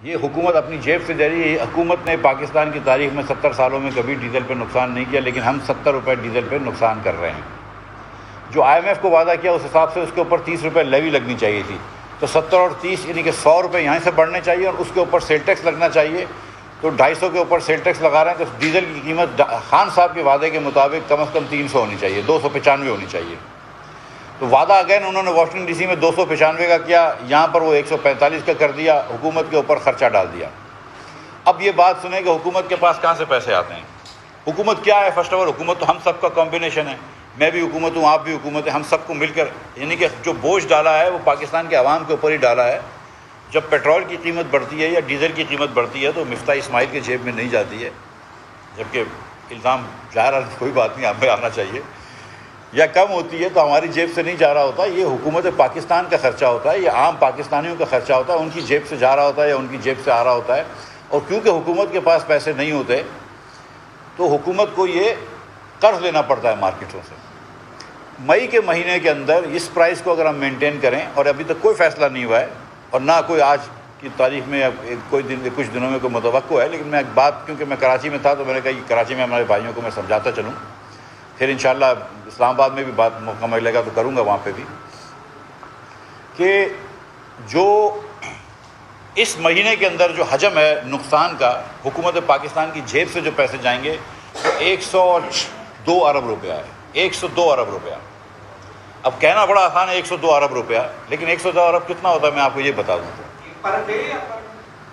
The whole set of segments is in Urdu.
یہ حکومت اپنی جیب سے دے رہی ہے. حکومت نے پاکستان کی تاریخ میں 70 سالوں میں کبھی ڈیزل پہ نقصان نہیں کیا، لیکن ہم 70 روپے ڈیزل پہ نقصان کر رہے ہیں. جو IMF کو وعدہ کیا اس حساب سے اس کے اوپر 30 روپے لیوی لگنی چاہیے تھی، تو 70 اور 30 یعنی کہ 100 روپے یہاں سے بڑھنے چاہیے اور اس کے اوپر سیل ٹیکس لگنا چاہیے. تو 250 کے اوپر سیل ٹیکس لگا رہے ہیں، تو ڈیزل کی قیمت خان صاحب کے وعدے کے مطابق کم از کم 300 ہونی چاہیے، 295 ہونی چاہیے. تو وعدہ اگین انہوں نے واشنگٹن ڈی سی میں 295 کا کیا، یہاں پر وہ 145 کا کر دیا، حکومت کے اوپر خرچہ ڈال دیا. اب یہ بات سنیں کہ حکومت کے پاس کہاں سے پیسے آتے ہیں. حکومت کیا ہے؟ فرسٹ آف آل حکومت تو ہم سب کا کمبینیشن ہے. میں بھی حکومت ہوں، آپ بھی حکومت ہے، ہم سب کو مل کر، یعنی کہ جو بوجھ ڈالا ہے وہ پاکستان کے عوام کے اوپر ہی ڈالا ہے. جب پیٹرول کی قیمت بڑھتی ہے یا ڈیزل کی قیمت بڑھتی ہے تو مفتاح اسماعیل کی جیب میں نہیں جاتی ہے، جبکہ الزام ظاہر ہے کوئی بات نہیں، ہمیں آنا چاہیے. یا کم ہوتی ہے تو ہماری جیب سے نہیں جا رہا ہوتا، یہ حکومت پاکستان کا خرچہ ہوتا ہے، یہ عام پاکستانیوں کا خرچہ ہوتا ہے، ان کی جیب سے جا رہا ہوتا ہے یا ان کی جیب سے آ رہا ہوتا ہے. اور کیونکہ حکومت کے پاس پیسے نہیں ہوتے تو حکومت کو یہ قرض لینا پڑتا ہے مارکیٹوں سے. مئی کے مہینے کے اندر اس پرائس کو اگر ہم مینٹین کریں، اور ابھی تک کوئی فیصلہ نہیں ہوا ہے اور نہ کوئی آج کی تاریخ میں کوئی کچھ دنوں میں کوئی متوقع ہے، لیکن میں ایک بات، کیونکہ میں کراچی میں تھا تو میں نے کہا کہ کراچی میں ہمارے بھائیوں کو میں سمجھاتا چلوں، پھر انشاءاللہ اسلام آباد میں بھی بات موقع ملے گا تو کروں گا وہاں پہ بھی، کہ جو اس مہینے کے اندر جو حجم ہے نقصان کا، حکومت پاکستان کی جیب سے جو پیسے جائیں گے وہ 102 ارب روپیہ ہے. 102 ارب روپیہ. اب کہنا بڑا آسان ہے 102 ارب روپیہ، لیکن 102 ارب کتنا ہوتا ہے میں آپ کو یہ بتا دوں.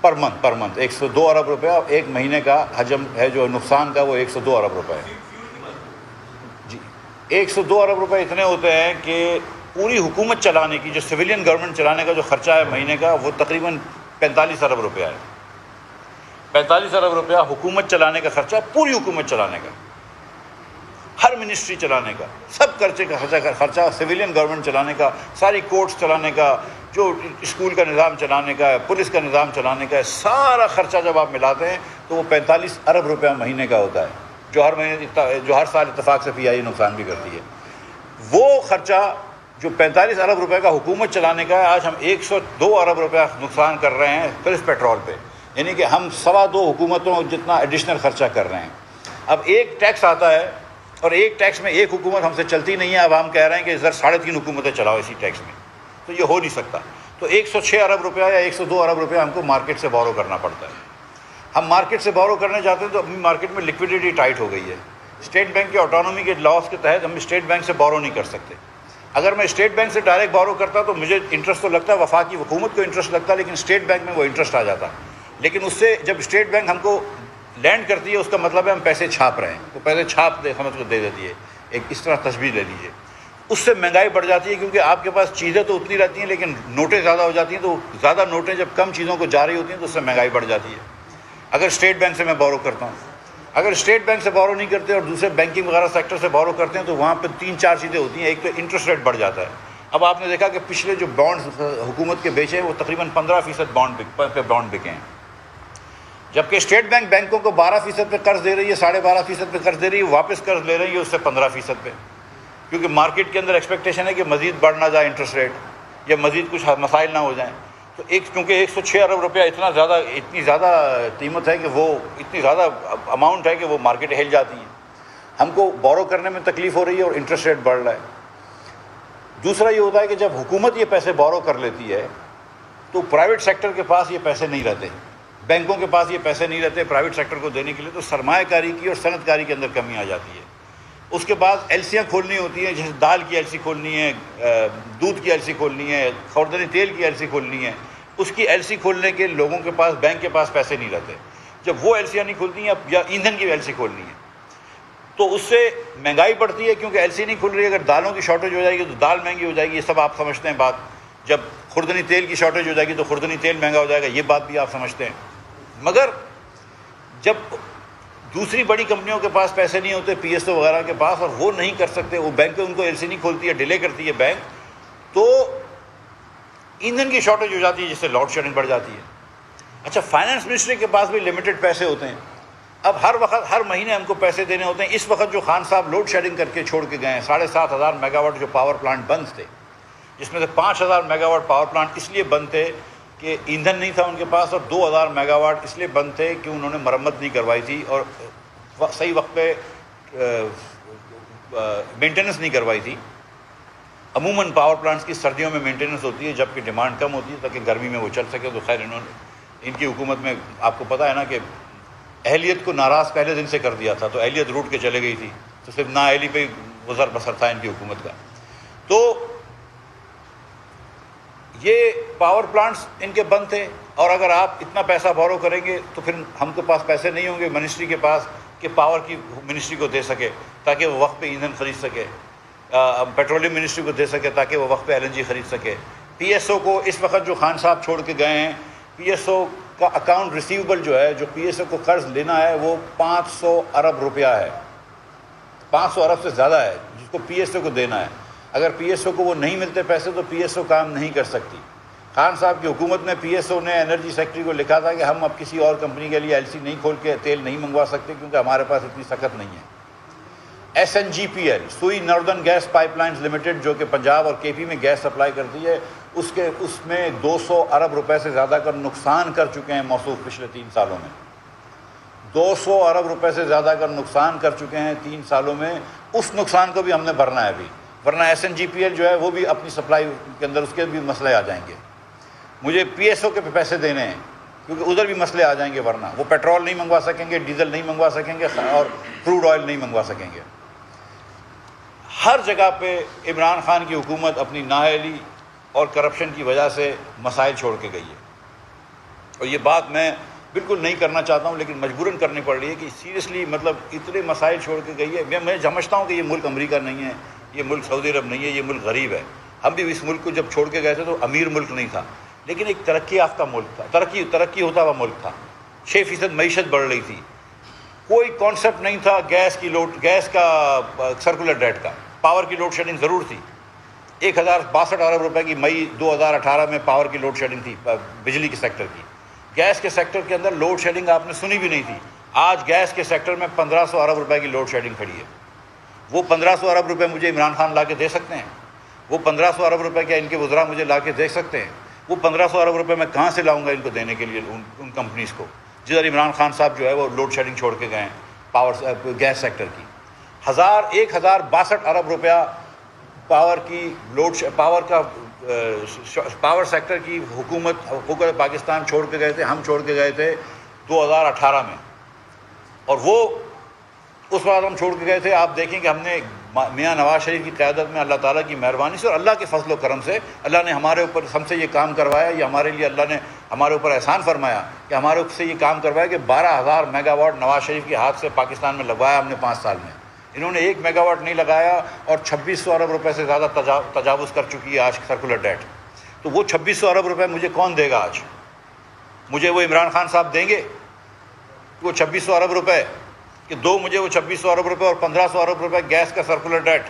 پر منتھ 102 ارب روپیہ ایک مہینے کا حجم ہے جو نقصان کا، وہ 102 ارب روپے ہے. جی 102 ارب روپے اتنے ہوتے ہیں کہ پوری حکومت چلانے کی، جو سویلین گورنمنٹ چلانے کا جو خرچہ ہے مہینے کا، وہ تقریباً 45 ارب روپیہ ہے. 45 ارب روپیہ حکومت چلانے کا خرچہ، پوری حکومت چلانے کا، ہر منسٹری چلانے کا، سب خرچے کا خرچہ سویلین گورنمنٹ چلانے کا، ساری کورٹس چلانے کا، جو اسکول کا نظام چلانے کا ہے، پولیس کا نظام چلانے کا ہے، سارا خرچہ جب آپ ملاتے ہیں تو وہ 45 ارب روپیہ مہینے کا ہوتا ہے، جو ہر سال اتفاق سے PI نقصان بھی کرتی ہے. وہ خرچہ جو 45 ارب روپے کا حکومت چلانے کا ہے، آج ہم 102 ارب روپیہ نقصان کر رہے ہیں صرف پیٹرول پہ، یعنی کہ ہم 2.25 حکومتوں جتنا ایڈیشنل خرچہ کر رہے ہیں. اب ایک ٹیکس آتا ہے اور ایک ٹیکس میں ایک حکومت ہم سے چلتی نہیں ہے، اب ہم کہہ رہے ہیں کہ ادھر 3.5 حکومتیں چلاؤ اسی ٹیکس میں، تو یہ ہو نہیں سکتا. تو 106 ارب روپیہ یا 102 ارب روپیہ ہم کو مارکیٹ سے بورو کرنا پڑتا ہے. ہم مارکیٹ سے بورو کرنے جاتے ہیں تو اپنی مارکیٹ میں لیکویڈیٹی ٹائٹ ہو گئی ہے. اسٹیٹ بینک کے آٹونومی کے لاس کے تحت ہم اسٹیٹ بینک سے بورو نہیں کر سکتے. اگر میں اسٹیٹ بینک سے ڈائریکٹ بورو کرتا تو مجھے انٹرسٹ تو لگتا ہے، وفاقی حکومت کو انٹرسٹ لگتا، لیکن اسٹیٹ بینک میں وہ انٹرسٹ آ جاتا. لیکن اس سے جب اسٹیٹ بینک ہم کو لینڈ کرتی ہے، اس کا مطلب ہے ہم پیسے چھاپ رہے ہیں، تو پیسے چھاپ دے سمجھ کو دے دیتی ہے. ایک اس طرح تشبیہ لے لیجیے. اس سے مہنگائی بڑھ جاتی ہے، کیونکہ آپ کے پاس چیزیں تو اتنی رہتی ہیں لیکن نوٹیں زیادہ ہو جاتی ہیں، تو زیادہ نوٹیں جب کم چیزوں کو جاری ہوتی ہیں تو اس سے مہنگائی بڑھ جاتی ہے. اگر اسٹیٹ بینک سے میں بورو کرتا ہوں، اگر اسٹیٹ بینک سے بورو نہیں کرتے اور دوسرے بینکنگ وغیرہ سیکٹر سے بورو کرتے ہیں تو وہاں پہ 3-4 چیزیں ہوتی ہیں. ایک تو انٹرسٹ ریٹ بڑھ جاتا ہے. اب آپ نے دیکھا کہ پچھلے جو بانڈز حکومت کے بیچے ہیں وہ تقریباً 15% بانڈ بکے ہیں، جبکہ اسٹیٹ بینک بینکوں کو 12% پہ قرض دے رہی ہے، 12.5% پہ قرض دے رہی ہے، واپس قرض لے رہی ہے اس سے 15% پہ، کیونکہ مارکیٹ کے اندر ایکسپیکٹیشن ہے کہ مزید بڑھ نہ جائے انٹرسٹ ریٹ یا مزید کچھ مسائل نہ ہو جائیں. تو کیونکہ 106 ارب روپیہ اتنی زیادہ قیمت ہے کہ وہ اتنی زیادہ اماؤنٹ ہے کہ وہ مارکیٹ ہل جاتی ہیں. ہم کو بورو کرنے میں تکلیف ہو رہی ہے اور انٹرسٹ ریٹ بڑھ رہا ہے. دوسرا یہ ہوتا ہے کہ جب حکومت یہ پیسے بورو کر لیتی ہے تو پرائیویٹ سیکٹر کے پاس یہ پیسے نہیں رہتے، بینکوں کے پاس یہ پیسے نہیں رہتے پرائیویٹ سیکٹر کو دینے کے لیے، تو سرمایہ کاری کی اور صنعت کاری کے اندر کمی آ جاتی ہے. اس کے بعد ایلسیاں کھولنی ہوتی ہیں، جیسے دال کی ایلسی کھولنی ہے، دودھ کی ایلسی کھولنی ہے، خوردنی تیل کی ایلسی کھولنی ہے. اس کی ایلسی کھولنے کے لوگوں کے پاس، بینک کے پاس پیسے نہیں رہتے. جب وہ ایلسیاں نہیں کھلتی ہیں یا ایندھن کی ایلسی کھولنی ہے تو اس سے مہنگائی بڑھتی ہے، کیونکہ ایلسی نہیں کھل رہی ہے. اگر دالوں کی شارٹیج ہو جائے گی تو دال مہنگی ہو جائے گی، یہ سب آپ سمجھتے ہیں بات. جب خوردنی تیل کی شارٹیج ہو جائے گی تو خوردنی تیل مہنگا ہو جائے گا، یہ بات بھی آپ سمجھتے ہیں. مگر جب دوسری بڑی کمپنیوں کے پاس پیسے نہیں ہوتے، PSO وغیرہ کے پاس، اور وہ نہیں کر سکتے، وہ بینک ان کو ایلسی نہیں کھولتی ہے، ڈیلے کرتی ہے بینک، تو ایندھن کی شارٹیج ہو جاتی ہے جس سے لوڈ شیڈنگ بڑھ جاتی ہے. اچھا، فائنانس منسٹری کے پاس بھی لمیٹڈ پیسے ہوتے ہیں. اب ہر مہینے ہم کو پیسے دینے ہوتے ہیں. اس وقت جو خان صاحب لوڈ شیڈنگ کر کے چھوڑ کے گئے ہیں، 7,500 میگا واٹ جو پاور پلانٹ بند تھے، جس میں سے 5,000 میگا واٹ پاور پلانٹ اس لیے بند تھے کہ ایندھن نہیں تھا ان کے پاس، اور 2000 میگا واٹ اس لیے بند تھے کہ انہوں نے مرمت نہیں کروائی تھی اور صحیح وقت پہ مینٹیننس نہیں کروائی تھی۔ عموماً پاور پلانٹس کی سردیوں میں مینٹیننس ہوتی ہے جبکہ ڈیمانڈ کم ہوتی ہے تاکہ گرمی میں وہ چل سکے۔ تو خیر ان کی حکومت میں آپ کو پتہ ہے نا کہ اہلیت کو ناراض پہلے دن سے کر دیا تھا، تو اہلیت روٹ کے چلے گئی تھی، تو صرف نااہلی پہ گزر بسر تھا ان کی حکومت کا۔ تو یہ پاور پلانٹس ان کے بند تھے، اور اگر آپ اتنا پیسہ بورو کریں گے تو پھر ہم کے پاس پیسے نہیں ہوں گے منسٹری کے پاس کہ پاور کی منسٹری کو دے سکے تاکہ وہ وقت پہ ایندھن خرید سکے، پیٹرولیم منسٹری کو دے سکے تاکہ وہ وقت پہ LNG خرید سکے۔ پی ایس او کو اس وقت جو خان صاحب چھوڑ کے گئے ہیں، پی ایس او کا اکاؤنٹ ریسیویبل جو ہے، جو پی ایس او کو قرض لینا ہے وہ 500 ارب روپیہ ہے، 500 ارب سے زیادہ ہے جس کو پی ایس او کو دینا ہے۔ اگر پی ایس او کو وہ نہیں ملتے پیسے تو پی ایس او کام نہیں کر سکتی۔ خان صاحب کی حکومت میں پی ایس او نے انرجی سیکٹری کو لکھا تھا کہ ہم اب کسی اور کمپنی کے لیے LC نہیں کھول کے تیل نہیں منگوا سکتے کیونکہ ہمارے پاس اتنی سخت نہیں ہے۔ SNGPL Sui northern gas pipelines limited جو کہ پنجاب اور KP میں گیس سپلائی کرتی ہے، اس میں 200 ارب روپے سے زیادہ کا نقصان کر چکے ہیں موصوف پچھلے 3 سالوں میں۔ 200 ارب روپے سے زیادہ کا نقصان کر چکے ہیں 3 سالوں میں۔ اس نقصان کو بھی ہم نے بھرنا ہے ابھی، ورنہ SNGPL جو ہے وہ بھی اپنی سپلائی کے اندر اس کے بھی مسئلے آ جائیں گے۔ مجھے PSO کے پیسے دینے ہیں کیونکہ ادھر بھی مسئلے آ جائیں گے، ورنہ وہ پیٹرول نہیں منگوا سکیں گے، ڈیزل نہیں منگوا سکیں گے اور کروڈ آئل نہیں منگوا سکیں گے۔ ہر جگہ پہ عمران خان کی حکومت اپنی نااہلی اور کرپشن کی وجہ سے مسائل چھوڑ کے گئی ہے، اور یہ بات میں بالکل نہیں کرنا چاہتا ہوں لیکن مجبوراً کرنی پڑ رہی ہے کہ سیریسلی مطلب اتنے مسائل چھوڑ کے گئی ہے۔ میں سمجھتا ہوں کہ یہ ملک امریکہ نہیں ہے، یہ ملک سعودی عرب نہیں ہے، یہ ملک غریب ہے۔ ہم بھی اس ملک کو جب چھوڑ کے گئے تھے تو امیر ملک نہیں تھا، لیکن ایک ترقی یافتہ ملک تھا، ترقی ہوتا ہوا ملک تھا۔ 6% معیشت بڑھ رہی تھی، کوئی کانسیپٹ نہیں تھا گیس کا سرکولر ڈیٹ کا۔ پاور کی لوڈ شیڈنگ ضرور تھی، 1062 ارب روپے کی مئی 2018 میں پاور کی لوڈ شیڈنگ تھی، بجلی کے سیکٹر کی۔ گیس کے سیکٹر کے اندر لوڈ شیڈنگ آپ نے سنی بھی نہیں تھی۔ آج گیس کے سیکٹر میں 1500 ارب روپے کی لوڈ شیڈنگ کھڑی ہے۔ وہ 1500 ارب روپے مجھے عمران خان لا کے دے سکتے ہیں؟ وہ 1500 ارب روپے کیا ان کے وزراء مجھے لا کے دے سکتے ہیں؟ وہ 1500 ارب روپے میں کہاں سے لاؤں گا ان کو دینے کے لیے ان کمپنیز کو جدھر عمران خان صاحب جو ہے وہ لوڈ شیڈنگ چھوڑ کے گئے ہیں گیس سیکٹر کی۔ 1062 ارب روپیہ پاور سیکٹر کی حکومت پاکستان چھوڑ کے گئے تھے، ہم چھوڑ کے گئے تھے 2018 میں، اور وہ اس وقت ہم چھوڑ کے گئے تھے۔ آپ دیکھیں کہ ہم نے میاں نواز شریف کی قیادت میں اللہ تعالیٰ کی مہربانی سے اور اللہ کے فضل و کرم سے اللہ نے ہمارے اوپر ہم سے یہ کام کروایا، یہ ہمارے لیے اللہ نے ہمارے اوپر احسان فرمایا کہ ہمارے اوپر سے یہ کام کروایا کہ 12000 میگا واٹ نواز شریف کے ہاتھ سے پاکستان میں لگوایا ہم نے 5 سال میں۔ انہوں نے 1 میگا واٹ نہیں لگایا اور 2600 ارب روپے سے زیادہ تجاوز کر چکی ہے آج سرکولر ڈیٹ۔ تو وہ 2600 ارب روپے مجھے کون دے گا آج؟ مجھے وہ عمران خان صاحب دیں گے وہ 2600 ارب روپے کہ دو مجھے وہ 2600 ارب روپے اور 1500 ارب روپے گیس کا سرکولر ڈیٹ،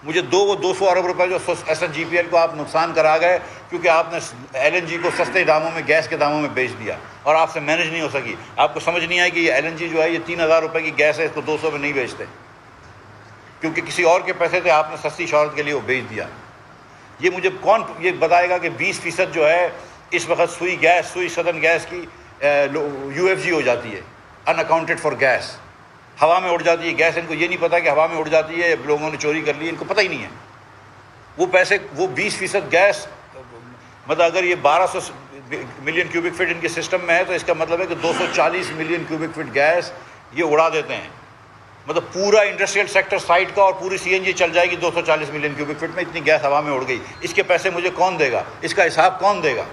مجھے دو وہ 200 ارب روپے جو SNGPL کو آپ نقصان کرا گئے کیونکہ آپ نے LNG کو سستے داموں میں گیس کے داموں میں بیچ دیا اور آپ سے مینیج نہیں ہو سکی۔ آپ کو سمجھ نہیں آئی کہ یہ LNG جو ہے یہ 3000 روپے کی گیس ہے، اس کو 200 میں نہیں بیچتے کیونکہ کسی اور کے پیسے تھے، آپ نے سستی شہرت کے لیے وہ بیچ دیا۔ یہ مجھے کون یہ بتائے گا کہ 20% جو ہے اس وقت سوئی سدرن گیس کی UFG ہو جاتی ہے، ان اکاؤنٹڈ فار گیس، ہوا میں اڑ جاتی ہے گیس۔ ان کو یہ نہیں پتا کہ ہوا میں اڑ جاتی ہے، لوگوں نے چوری کر لی، ان کو پتہ ہی نہیں ہے۔ وہ پیسے وہ 20% گیس مطلب اگر یہ 1200 ملین کیوبک فٹ ان کے سسٹم میں ہے تو اس کا مطلب ہے کہ 240 ملین کیوبک فٹ گیس یہ اڑا دیتے ہیں۔ مطلب پورا انڈسٹریل سیکٹر سائٹ کا اور پوری CNG چل جائے گی 240 ملین کیوبک فٹ میں، اتنی گیس ہوا میں اڑ گئی۔ اس کے پیسے مجھے کون دے گا؟ اس کا حساب کون دے گا؟